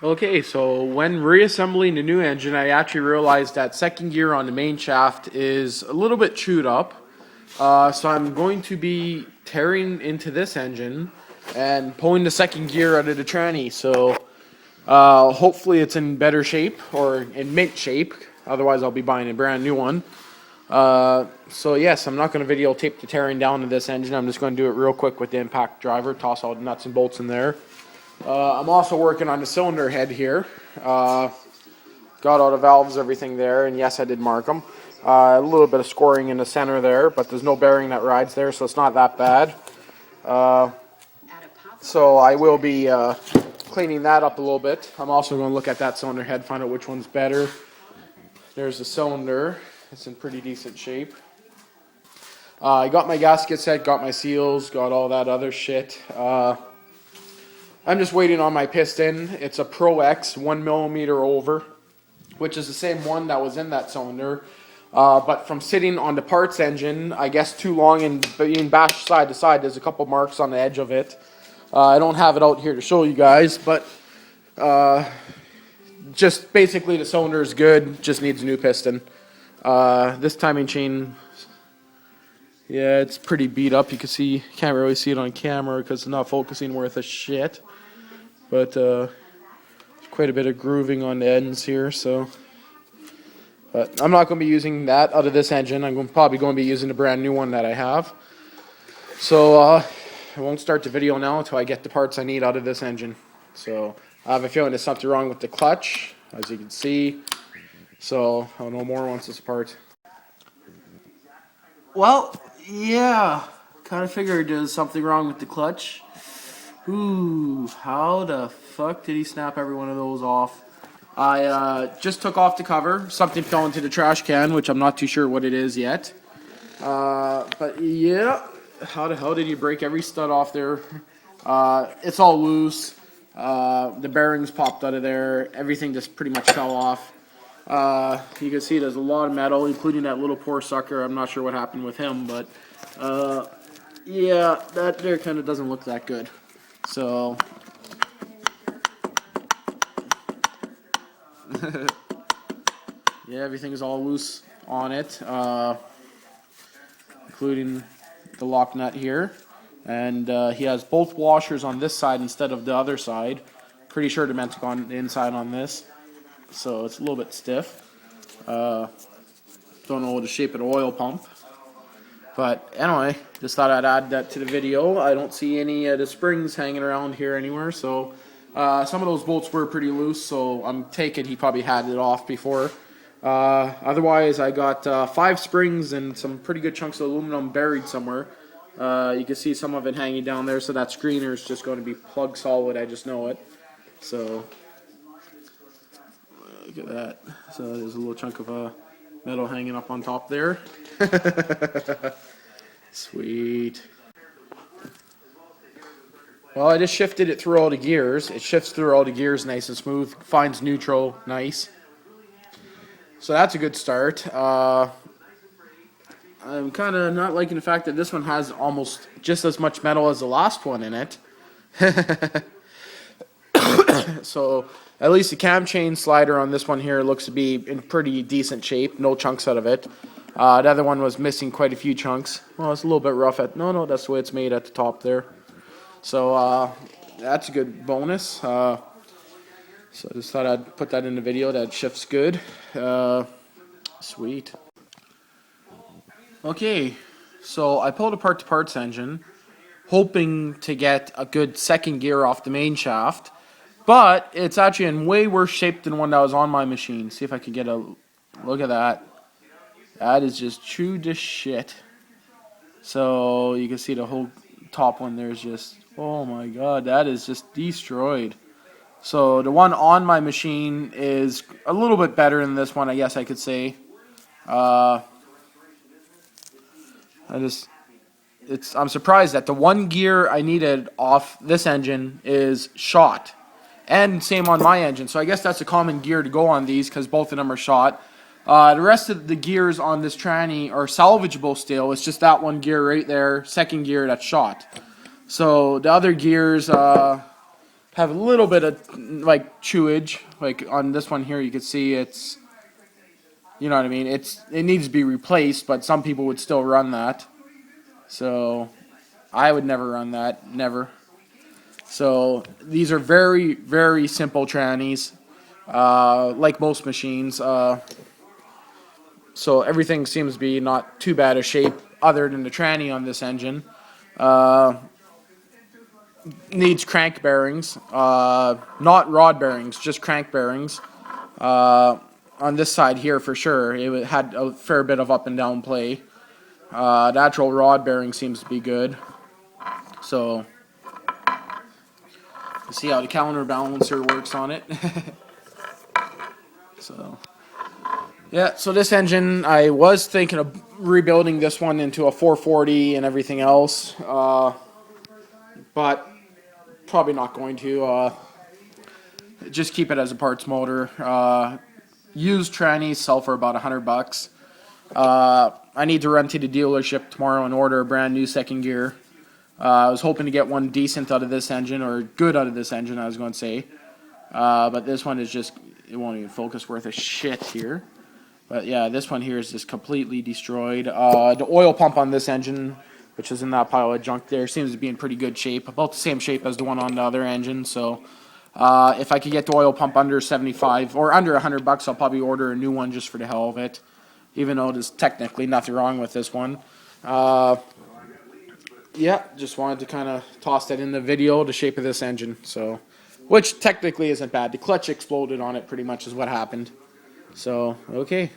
Okay, so when reassembling the new engine, I actually realized that second gear on the main shaft is a little bit chewed up. So I'm going to be tearing into this engine and pulling the second gear out of the tranny. So hopefully it's in better shape or in mint shape. Otherwise, I'll be buying a brand new one. So yes, I'm not going to videotape the tearing down of this engine. I'm just going to do it real quick with the impact driver, toss all the nuts and bolts in there. I'm also working on the cylinder head here. Got all the valves, everything there, and yes, I did mark them. A little bit of scoring in the center there, but there's no bearing that rides there, so it's not that bad. So I will be cleaning that up a little bit. I'm also going to look at that cylinder head, find out which one's better. There's the cylinder. It's in pretty decent shape. I got my gasket set, got my seals, got all that other shit. I'm just waiting on my piston. It's a Pro X 1mm over, which is the same one that was in that cylinder. But from sitting on the parts engine, I guess too long and being bashed side to side, there's a couple marks on the edge of it. I don't have it out here to show you guys, but just basically the cylinder is good, just needs a new piston. This timing chain, yeah, it's pretty beat up. You can see, can't really see it on camera because it's not focusing worth a shit. But quite a bit of grooving on the ends here, so. But I'm not going to be using that out of this engine. Probably going to be using the brand new one that I have. So I won't start the video now until I get the parts I need out of this engine. So I have a feeling there's something wrong with the clutch, as you can see. So I'll know more once it's apart. Well, yeah, kind of figured there's something wrong with the clutch. Ooh, how the fuck did he snap every one of those off? I just took off the cover. Something fell into the trash can, which I'm not too sure what it is yet. But yeah, how the hell did he break every stud off there? It's all loose. The bearings popped out of there. Everything just pretty much fell off. You can see there's a lot of metal, including that little poor sucker. I'm not sure what happened with him, but yeah, that there kind of doesn't look that good. So yeah, everything is all loose on it, including the lock nut here. And he has both washers on this side instead of the other side. Pretty sure they're meant to go on the inside on this, so it's a little bit stiff. Don't know the shape of the oil pump. But anyway, just thought I'd add that to the video. I don't see any of the springs hanging around here anywhere, so some of those bolts were pretty loose, so I'm taking he probably had it off before. Otherwise, I got 5 springs and some pretty good chunks of aluminum buried somewhere. You can see some of it hanging down there, so that screener is just going to be plug solid, I just know it. So, look at that. So there's a little chunk of metal hanging up on top there. Sweet. Well, I just shifted it through all the gears. It shifts through all the gears nice and smooth. Finds neutral nice. So that's a good start. I'm kind of not liking the fact that this one has almost just as much metal as the last one in it. So at least the cam chain slider on this one here looks to be in pretty decent shape. No chunks out of it. The other one was missing quite a few chunks. Well, it's a little bit rough at... No, that's the way it's made at the top there. So that's a good bonus. So I just thought I'd put that in the video. That shifts good. Sweet. Okay, so I pulled apart the parts engine, hoping to get a good second gear off the main shaft. But it's actually in way worse shape than one that was on my machine. See if I can get a look at that. That is just chewed to shit. So you can see the whole top one there is just, oh my god, that is just destroyed. So the one on my machine is a little bit better than this one, I guess I could say. I'm surprised that the one gear I needed off this engine is shot. And same on my engine. So I guess that's a common gear to go on these because both of them are shot. The rest of the gears on this tranny are salvageable still. It's just that one gear right there, second gear that's shot. So the other gears have have a little bit of like chewage. Like on this one here, you can see it's, you know what I mean. It needs to be replaced, but some people would still run that. So I would never run that, never. So these are very, very simple trannies, like most machines. So everything seems to be not too bad a shape other than the tranny on this engine. Needs crank bearings, not rod bearings, just crank bearings. On this side here for sure, it had a fair bit of up and down play. The actual rod bearing seems to be good. So, see how the counterbalancer works on it. So, yeah, so this engine, I was thinking of rebuilding this one into a 440 and everything else, but probably not going to. Just keep it as a parts motor. Used trannies sell for about $100. I need to run to the dealership tomorrow and order a brand new second gear. I was hoping to get one decent out of this engine, or good out of this engine, I was going to say. But this one is just, it won't even focus worth a shit here. But yeah, this one here is just completely destroyed. The oil pump on this engine, which is in that pile of junk there, seems to be in pretty good shape. About the same shape as the one on the other engine. So if I could get the oil pump under 75 or under $100, I'll probably order a new one just for the hell of it. Even though there's technically nothing wrong with this one. Yeah, just wanted to kind of toss that in the video, the shape of this engine. So, which technically isn't bad. The clutch exploded on it pretty much is what happened. So, okay.